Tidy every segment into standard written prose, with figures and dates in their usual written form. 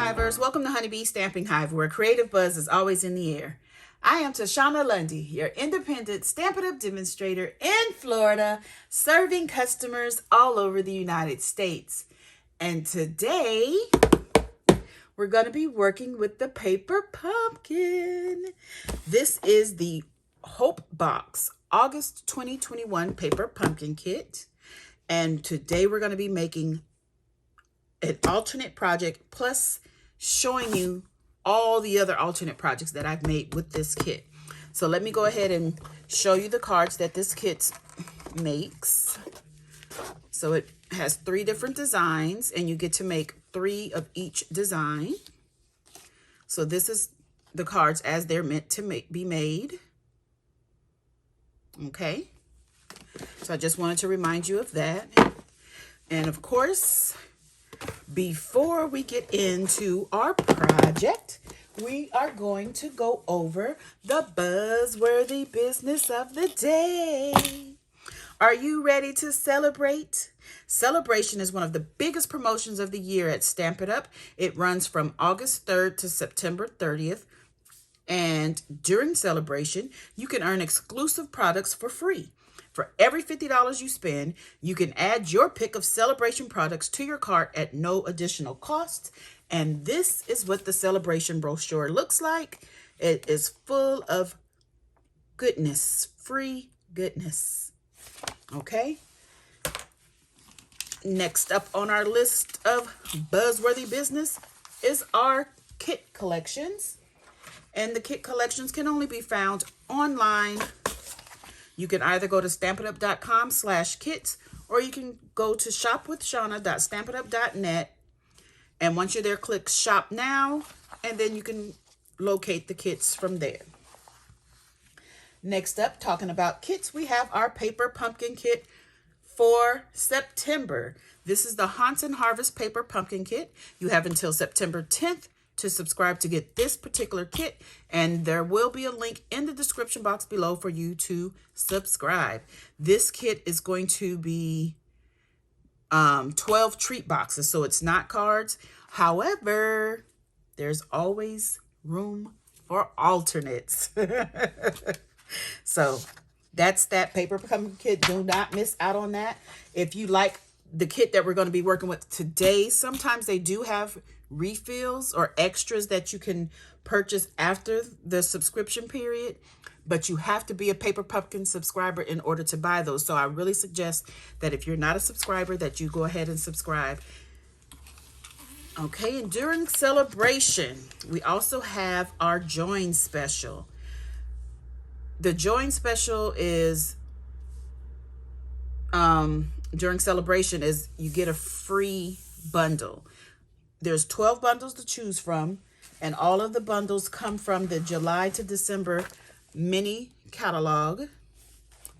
Hivers, welcome to Honeybee Stamping Hive, where creative buzz is always in the air. I am Tashana Lundy, your independent Stamp It Up demonstrator in Florida, serving customers all over the United States. And today, we're going to be working with the paper pumpkin. This is the Hope Box August 2021 paper pumpkin kit. And today we're going to be making an alternate project plus showing you all the other alternate projects that I've made with this kit. So let me go ahead and show you the cards that this kit makes. So it has 3 different designs and you get to make 3 of each design. So this is the cards as they're meant to be made. Okay. So I just wanted to remind you of that. And of course, before we get into our project, we are going to go over the buzzworthy business of the day. Are you ready to celebrate? Celebration is one of the biggest promotions of the year at Stamp It Up. It runs from August 3rd to September 30th. And during celebration, you can earn exclusive products for free. For every $50 you spend, you can add your pick of celebration products to your cart at no additional cost. And this is what the celebration brochure looks like. It is full of goodness, free goodness. Okay. Next up on our list of buzzworthy business is our kit collections. And the kit collections can only be found online. You can either go to stampitup.com/kits or you can go to shopwithshana.stampitup.net. And once you're there, click shop now, and then you can locate the kits from there. Next up, talking about kits, we have our paper pumpkin kit for September. This is the Haunts and Harvest paper pumpkin kit. You have until September 10th to subscribe to get this particular kit, and there will be a link in the description box below for you to subscribe. This kit is going to be 12 treat boxes, so it's not cards. However, there's always room for alternates. So that's that paper pumpkin kit. Do not miss out on that. If you like the kit that we're going to be working with today, sometimes they do have refills or extras that you can purchase after the subscription period, but you have to be a paper pumpkin subscriber in order to buy those. So I really suggest that if you're not a subscriber, that you go ahead and subscribe. Okay, and during celebration, we also have our join special. The join special is during celebration is you get a free bundle. There's 12 bundles to choose from, and all of the bundles come from the July to December mini catalog.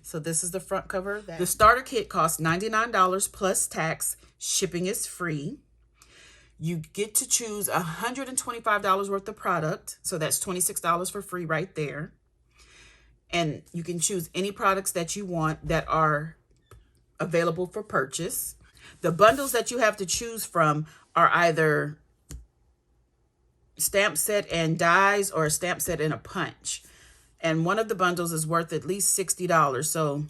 So this is the front cover. The starter kit costs $99 plus tax. Shipping is free. You get to choose $125 worth of product. So that's $26 for free right there. And you can choose any products that you want that are available for purchase. The bundles that you have to choose from are either stamp set and dies or a stamp set and a punch. And one of the bundles is worth at least $60. So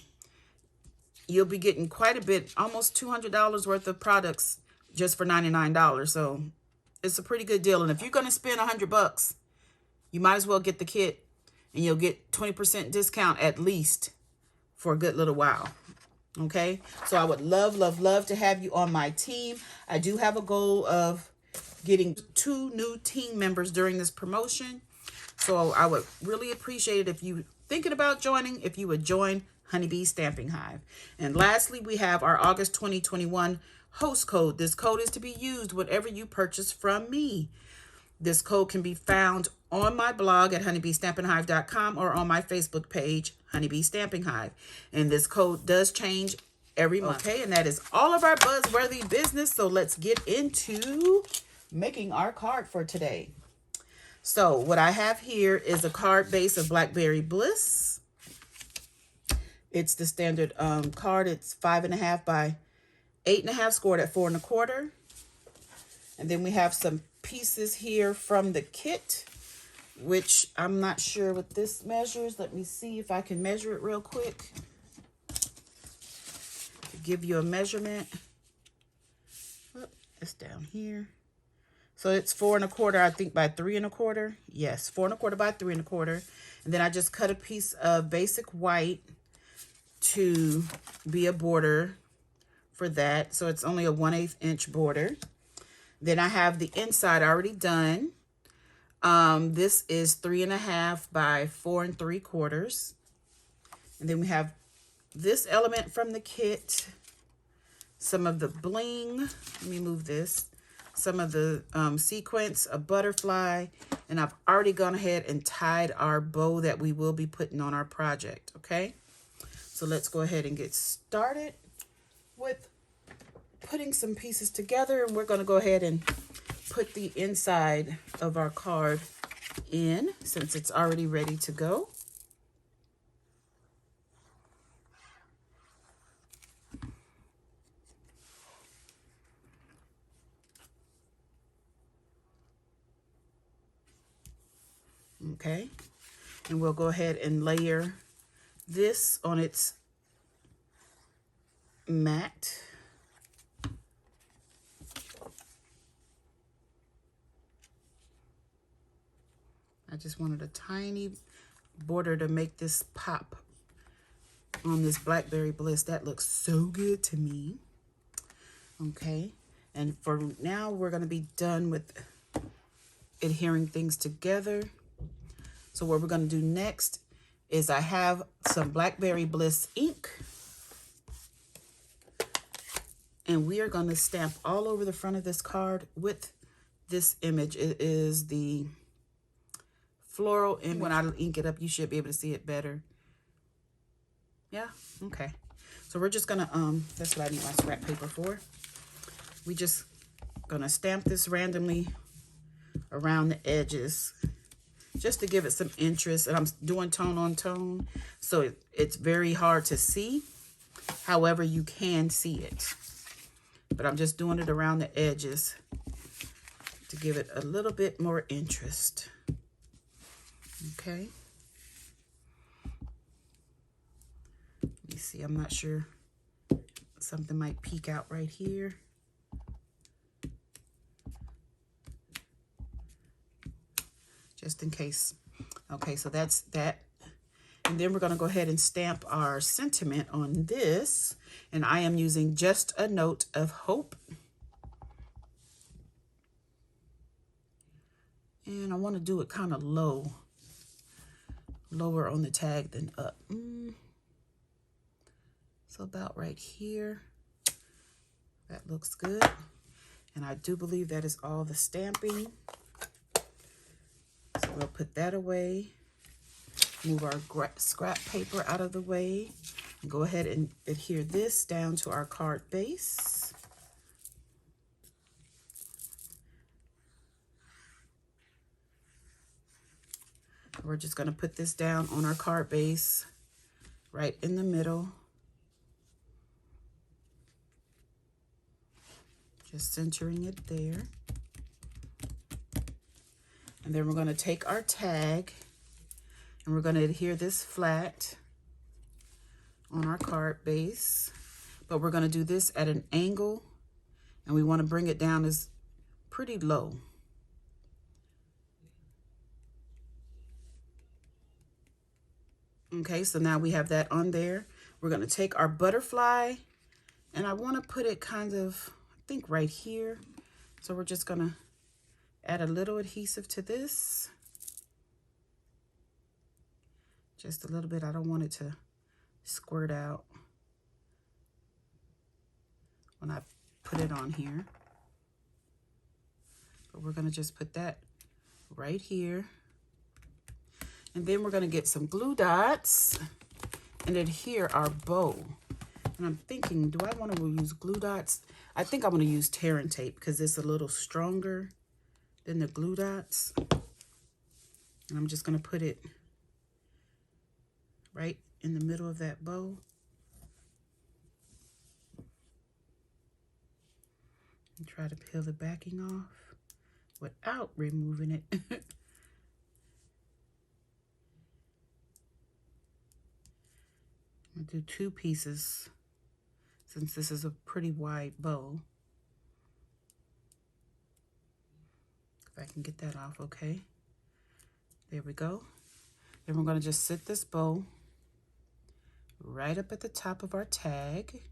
you'll be getting quite a bit, almost $200 worth of products just for $99. So it's a pretty good deal. And if you're going to spend $100, you might as well get the kit, and you'll get 20% discount at least for a good little while. Okay, so I would love, love, love to have you on my team. I do have a goal of getting 2 new team members during this promotion. So I would really appreciate it if you thinking about joining, if you would join Honeybee Stamping Hive. And lastly, we have our August 2021 host code. This code is to be used whenever you purchase from me. This code can be found on my blog at honeybeestampinghive.com or on my Facebook page, Honeybee Stamping Hive. And this code does change every month. Okay, and that is all of our buzzworthy business. So let's get into making our card for today. So what I have here is a card base of Blackberry Bliss. It's the standard card. It's 5.5 by 8.5, scored at 4 1/4. And then we have some pieces here from the kit, which I'm not sure what this measures. Let me see if I can measure it real quick. To give you a measurement. Oh, it's down here. So it's 4 1/4, I think, by 3 1/4. Yes, 4 1/4 by 3 1/4. And then I just cut a piece of basic white to be a border for that. So it's only a 1/8 inch border. Then I have the inside already done. This is 3 1/2 by 4 3/4. And then we have this element from the kit, some of the bling. Let me move this. Some of the sequins, a butterfly, and I've already gone ahead and tied our bow that we will be putting on our project, okay? So let's go ahead and get started with putting some pieces together, and we're gonna go ahead and put the inside of our card in since it's already ready to go. Okay, and we'll go ahead and layer this on its mat. I just wanted a tiny border to make this pop on this Blackberry Bliss. That looks so good to me. Okay, and for now, we're going to be done with adhering things together. So what we're going to do next is I have some Blackberry Bliss ink, and we are going to stamp all over the front of this card with this image. It is the floral image. When I ink it up, you should be able to see it better. Yeah, okay. So we're just gonna, that's what I need my scrap paper for. We just gonna stamp this randomly around the edges just to give it some interest. And I'm doing tone on tone, so it's very hard to see. However, you can see it. But I'm just doing it around the edges to give it a little bit more interest. Okay. Let me see, I'm not sure. Something might peek out right here. Just in case. Okay, so that's that. And then we're going to go ahead and stamp our sentiment on this. And I am using Just a Note of Hope. And I want to do it kind of low. Lower on the tag than up. So about right here. That looks good. And I do believe that is all the stamping. So we'll put that away. Move our scrap paper out of the way. And go ahead and adhere this down to our card base. We're just going to put this down on our card base right in the middle. Just centering it there. And then we're going to take our tag and we're going to adhere this flat on our card base. But we're going to do this at an angle, and we want to bring it down as pretty low. Okay, so now we have that on there. We're going to take our butterfly, and I want to put it kind of, I think, right here. So we're just going to add a little adhesive to this. Just a little bit. I don't want it to squirt out when I put it on here. But we're going to just put that right here. And then we're going to get some glue dots and adhere our bow. And I'm thinking, do I want to use glue dots? I think I'm going to use tear and tape because it's a little stronger than the glue dots. And I'm just going to put it right in the middle of that bow. And try to peel the backing off without removing it. I'll do 2 pieces since this is a pretty wide bow. If I can get that off, okay. There we go. Then we're going to just sit this bow right up at the top of our tag.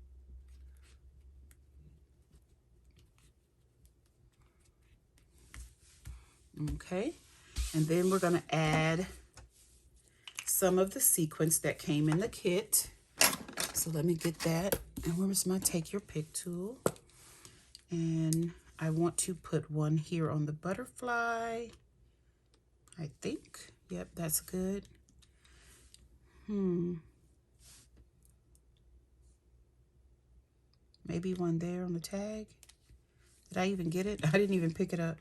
Okay, and then we're going to add some of the sequins that came in the kit. So let me get that. And where's my take your pick tool? And I want to put one here on the butterfly. I think. Yep, that's good. Maybe one there on the tag. Did I even get it? I didn't even pick it up.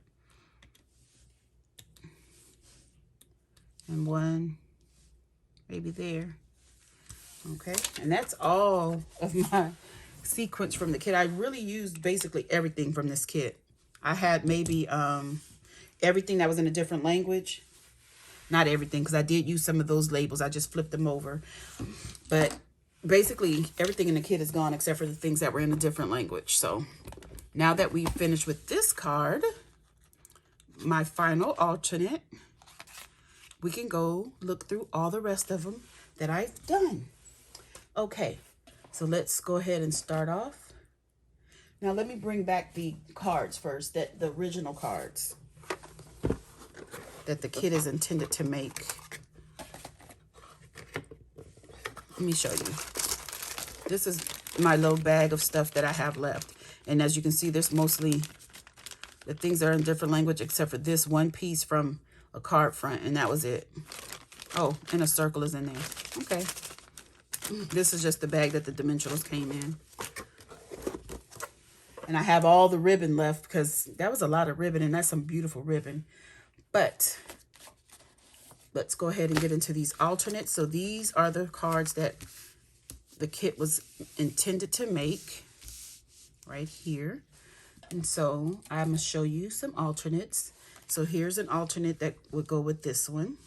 And one maybe there. Okay, and that's all of my sequence from the kit. I really used basically everything from this kit. I had maybe everything that was in a different language. Not everything, because I did use some of those labels. I just flipped them over. But basically everything in the kit is gone except for the things that were in a different language. So now that we've finished with this card, my final alternate, we can go look through all the rest of them that I've done. Okay, so let's go ahead and start off. Now let me bring back the cards first, the original cards that the kit is intended to make. Let me show you. This is my little bag of stuff that I have left. And as you can see, there's mostly the things that are in different language except for this one piece from a card front, and that was it. Oh, and a circle is in there. Okay. This is just the bag that the dimensionals came in. And I have all the ribbon left because that was a lot of ribbon, and that's some beautiful ribbon. But let's go ahead and get into these alternates. So these are the cards that the kit was intended to make right here. And so I'm going to show you some alternates. So here's an alternate that would go with this one.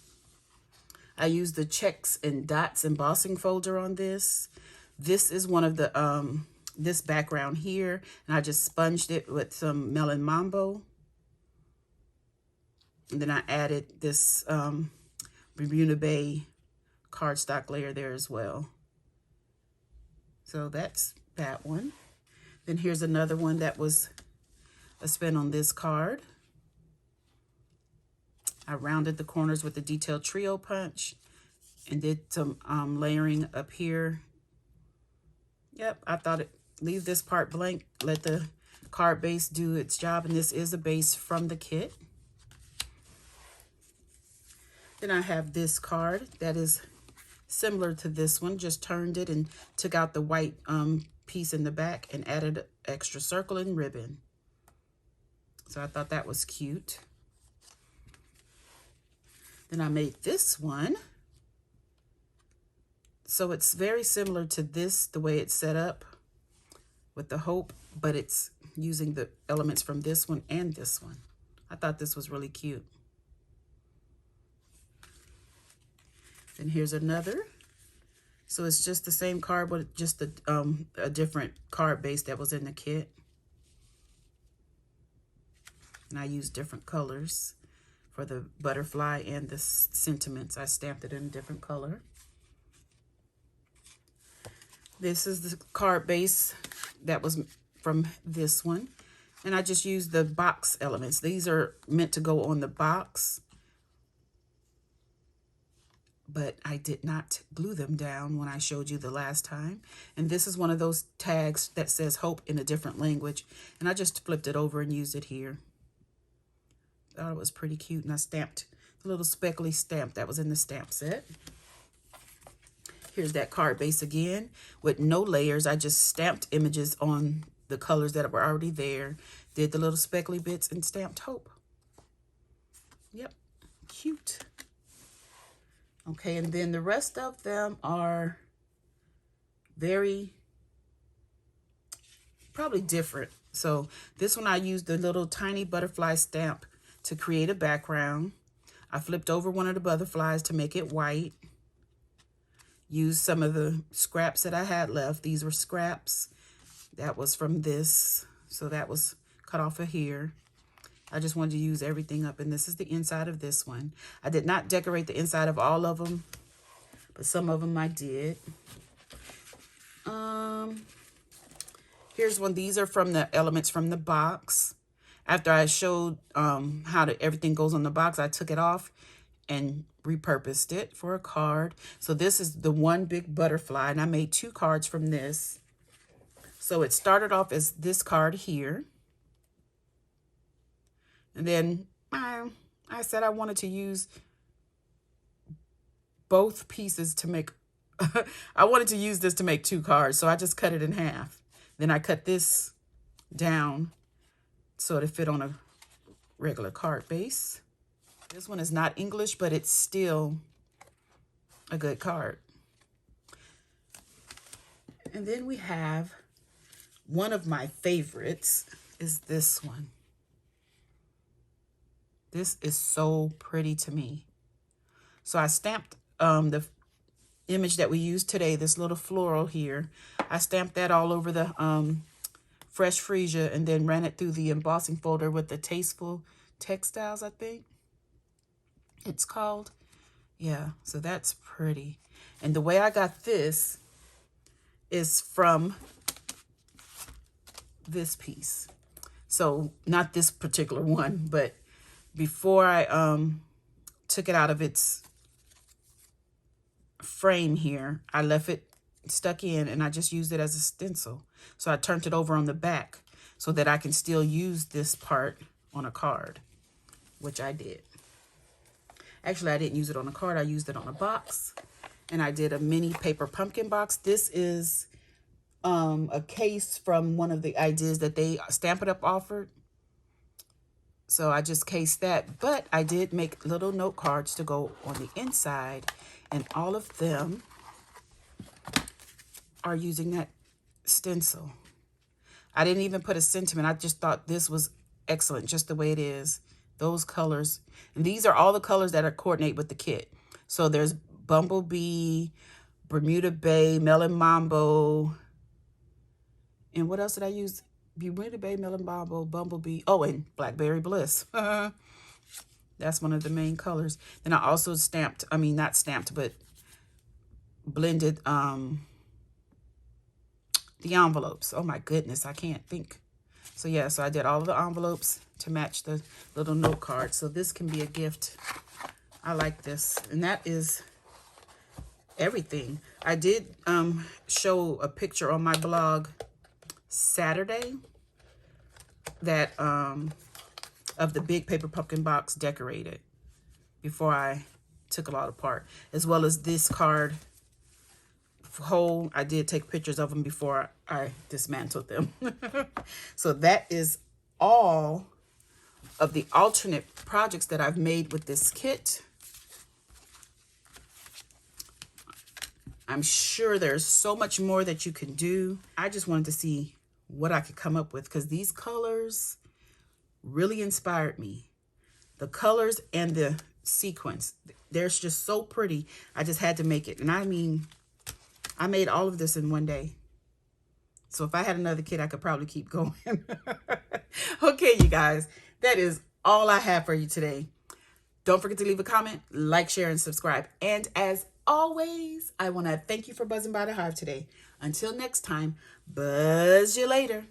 I used the checks and dots embossing folder on this. This is one of the, this background here. And I just sponged it with some Melon Mambo. And then I added this Bermuda Bay cardstock layer there as well. So that's that one. Then here's another one that was a spin on this card. I rounded the corners with the detailed trio punch and did some layering up here. Yep, I thought leave this part blank, let the card base do its job, and this is a base from the kit. Then I have this card that is similar to this one, just turned it and took out the white piece in the back and added extra circle and ribbon. So I thought that was cute. Then I made this one. So it's very similar to this, the way it's set up with the hope, but it's using the elements from this one and this one. I thought this was really cute. Then here's another. So it's just the same card, but just a different card base that was in the kit. And I used different colors for the butterfly and the sentiments. I stamped it in a different color. This is the card base that was from this one. And I just used the box elements. These are meant to go on the box, but I did not glue them down when I showed you the last time. And this is one of those tags that says hope in a different language. And I just flipped it over and used it here. Thought it was pretty cute, and I stamped the little speckly stamp that was in the stamp set. Here's that card base again with no layers. I just stamped images on the colors that were already there, did the little speckly bits, and stamped hope. Yep, cute. Okay, and then the rest of them are very, probably different. So this one I used the little tiny butterfly stamp to create a background. I flipped over one of the butterflies to make it white. Used some of the scraps that I had left. These were scraps. That was from this. So that was cut off of here. I just wanted to use everything up. And this is the inside of this one. I did not decorate the inside of all of them, but some of them I did. Here's one. These are from the elements from the box. After I showed how everything goes on the box, I took it off and repurposed it for a card. So this is the one big butterfly, and I made 2 cards from this. So it started off as this card here. And then I said I wanted to use both pieces to make, I wanted to use this to make 2 cards. So I just cut it in half. Then I cut this down so it fit on a regular card base. This one is not English, but it's still a good card. And then we have one of my favorites is this one. This is so pretty to me. So I stamped the image that we used today, this little floral here. I stamped that all over the Fresh Freesia and then ran it through the embossing folder with the Tasteful Textiles, I think it's called. Yeah, so that's pretty. And the way I got this is from this piece. So not this particular one, but before I took it out of its frame here, I left it stuck in and I just used it as a stencil. So I turned it over on the back so that I can still use this part on a card, which I did. Actually, I didn't use it on a card. I used it on a box, and I did a mini paper pumpkin box. This is a case from one of the ideas that they Stamp It Up offered. So I just cased that, but I did make little note cards to go on the inside, and all of them are using that stencil. I didn't even put a sentiment. I just thought this was excellent, just the way it is. Those colors. And these are all the colors that are coordinate with the kit. So there's Bumblebee, Bermuda Bay, Melon Mambo. And what else did I use? Bermuda Bay, Melon Mambo, Bumblebee. Oh, and Blackberry Bliss. That's one of the main colors. Then I also stamped, I mean, not stamped, but blended the envelopes. Oh my goodness, I can't think. So yeah, so I did all of the envelopes to match the little note card. So this can be a gift. I like this. And that is everything. I did show a picture on my blog Saturday that of the big paper pumpkin box decorated before I took it all apart, as well as this card whole. I did take pictures of them before I dismantled them. So that is all of the alternate projects that I've made with this kit. I'm sure there's so much more that you can do. I just wanted to see what I could come up with because these colors really inspired me. The colors and the sequence, they're just so pretty. I just had to make it. And I mean, I made all of this in one day. So if I had another kit, I could probably keep going. Okay, you guys, that is all I have for you today. Don't forget to leave a comment, like, share, and subscribe. And as always, I want to thank you for buzzing by the hive today. Until next time, buzz you later.